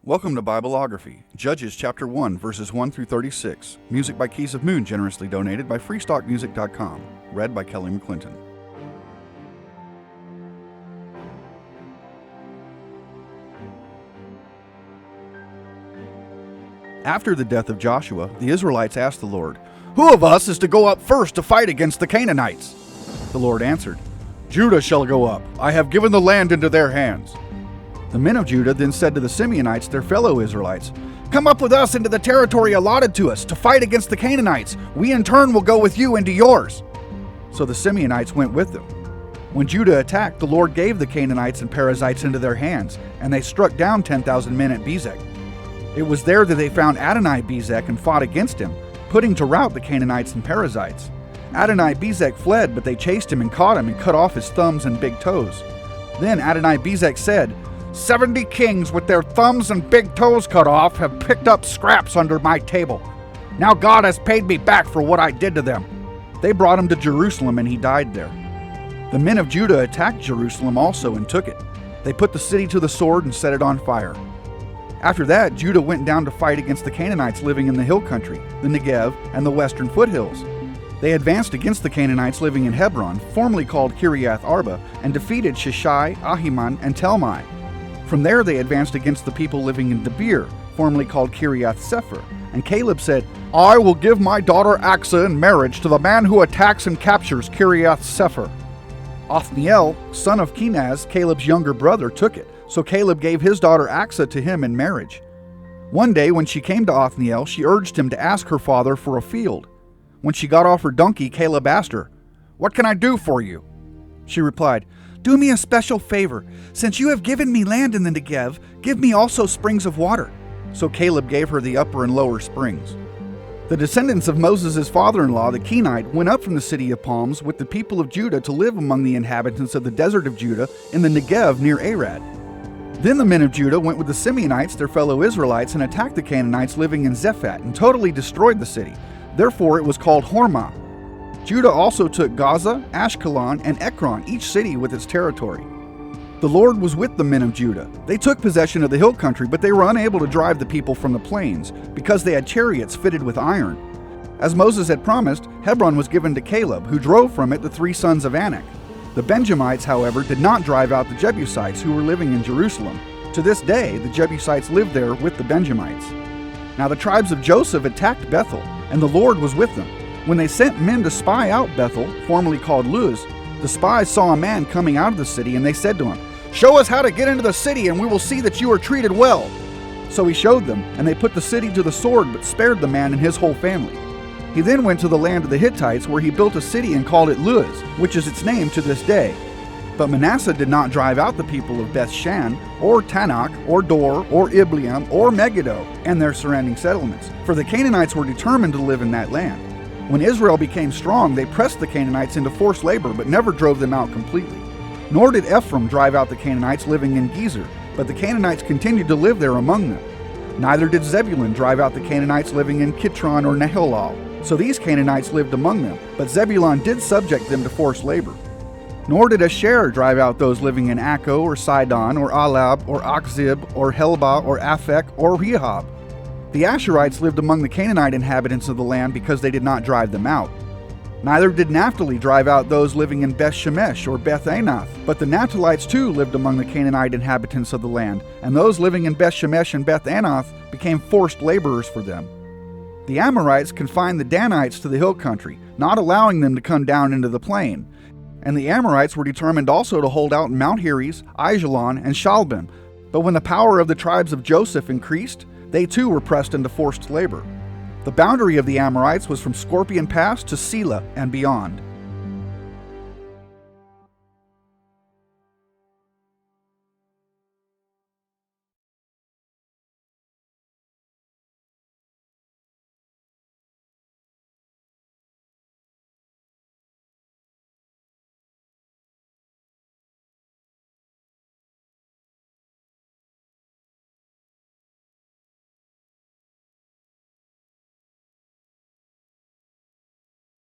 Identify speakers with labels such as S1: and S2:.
S1: Welcome to Bibleography, Judges chapter 1, verses 1 through 36. Music by Keys of Moon, generously donated by freestockmusic.com. Read by Kelly McClinton. After the death of Joshua, the Israelites asked the Lord, "Who of us is to go up first to fight against the Canaanites?" The Lord answered, "Judah shall go up. I have given the land into their hands." The men of Judah then said to the Simeonites, their fellow Israelites, "Come up with us into the territory allotted to us to fight against the Canaanites. We in turn will go with you into yours." So the Simeonites went with them. When Judah attacked, the Lord gave the Canaanites and Perizzites into their hands, and they struck down 10,000 men at Bezek. It was there that they found Adonai-Bezek and fought against him, putting to rout the Canaanites and Perizzites. Adonai-Bezek fled, but they chased him and caught him and cut off his thumbs and big toes. Then Adonai-Bezek said, 70 kings with their thumbs and big toes cut off have picked up scraps under my table. Now God has paid me back for what I did to them." They brought him to Jerusalem, and he died there. The men of Judah attacked Jerusalem also and took it. They put the city to the sword and set it on fire. After that, Judah went down to fight against the Canaanites living in the hill country, the Negev, and the western foothills. They advanced against the Canaanites living in Hebron, formerly called Kiriath Arba, and defeated Sheshai, Ahiman, and Talmai. From there they advanced against the people living in Debir, formerly called Kiriath Sefer, and Caleb said, "I will give my daughter Achsah in marriage to the man who attacks and captures Kiriath Sefer." Othniel, son of Kenaz, Caleb's younger brother, took it, so Caleb gave his daughter Achsah to him in marriage. One day when she came to Othniel, she urged him to ask her father for a field. When she got off her donkey, Caleb asked her, "What can I do for you?" She replied, "Do me a special favor. Since you have given me land in the Negev, give me also springs of water." So Caleb gave her the upper and lower springs. The descendants of Moses' father-in-law, the Kenite, went up from the city of palms with the people of Judah to live among the inhabitants of the desert of Judah in the Negev near Arad. Then the men of Judah went with the Simeonites, their fellow Israelites, and attacked the Canaanites living in Zephat and totally destroyed the city. Therefore it was called Hormah. Judah also took Gaza, Ashkelon, and Ekron, each city with its territory. The Lord was with the men of Judah. They took possession of the hill country, but they were unable to drive the people from the plains, because they had chariots fitted with iron. As Moses had promised, Hebron was given to Caleb, who drove from it the 3 sons of Anak. The Benjamites, however, did not drive out the Jebusites who were living in Jerusalem. To this day, the Jebusites lived there with the Benjamites. Now the tribes of Joseph attacked Bethel, and the Lord was with them. When they sent men to spy out Bethel, formerly called Luz, the spies saw a man coming out of the city, and they said to him, "Show us how to get into the city, and we will see that you are treated well." So he showed them, and they put the city to the sword, but spared the man and his whole family. He then went to the land of the Hittites, where he built a city and called it Luz, which is its name to this day. But Manasseh did not drive out the people of Beth-shan, or Tanakh, or Dor, or Ibleam, or Megiddo, and their surrounding settlements, for the Canaanites were determined to live in that land. When Israel became strong, they pressed the Canaanites into forced labor, but never drove them out completely. Nor did Ephraim drive out the Canaanites living in Gezer, but the Canaanites continued to live there among them. Neither did Zebulun drive out the Canaanites living in Kitron or Nahalal. So these Canaanites lived among them, but Zebulun did subject them to forced labor. Nor did Asher drive out those living in Akko or Sidon or Alab or Achzib or Helba or Aphek or Rehob. The Asherites lived among the Canaanite inhabitants of the land because they did not drive them out. Neither did Naphtali drive out those living in Beth-Shemesh or Beth-Anath, but the Naphtalites too lived among the Canaanite inhabitants of the land, and those living in Beth-Shemesh and Beth-Anath became forced laborers for them. The Amorites confined the Danites to the hill country, not allowing them to come down into the plain. And the Amorites were determined also to hold out in Mount Heres, Aijalon, and Shalbim. But when the power of the tribes of Joseph increased, they too were pressed into forced labor. The boundary of the Amorites was from Scorpion Pass to Selah and beyond.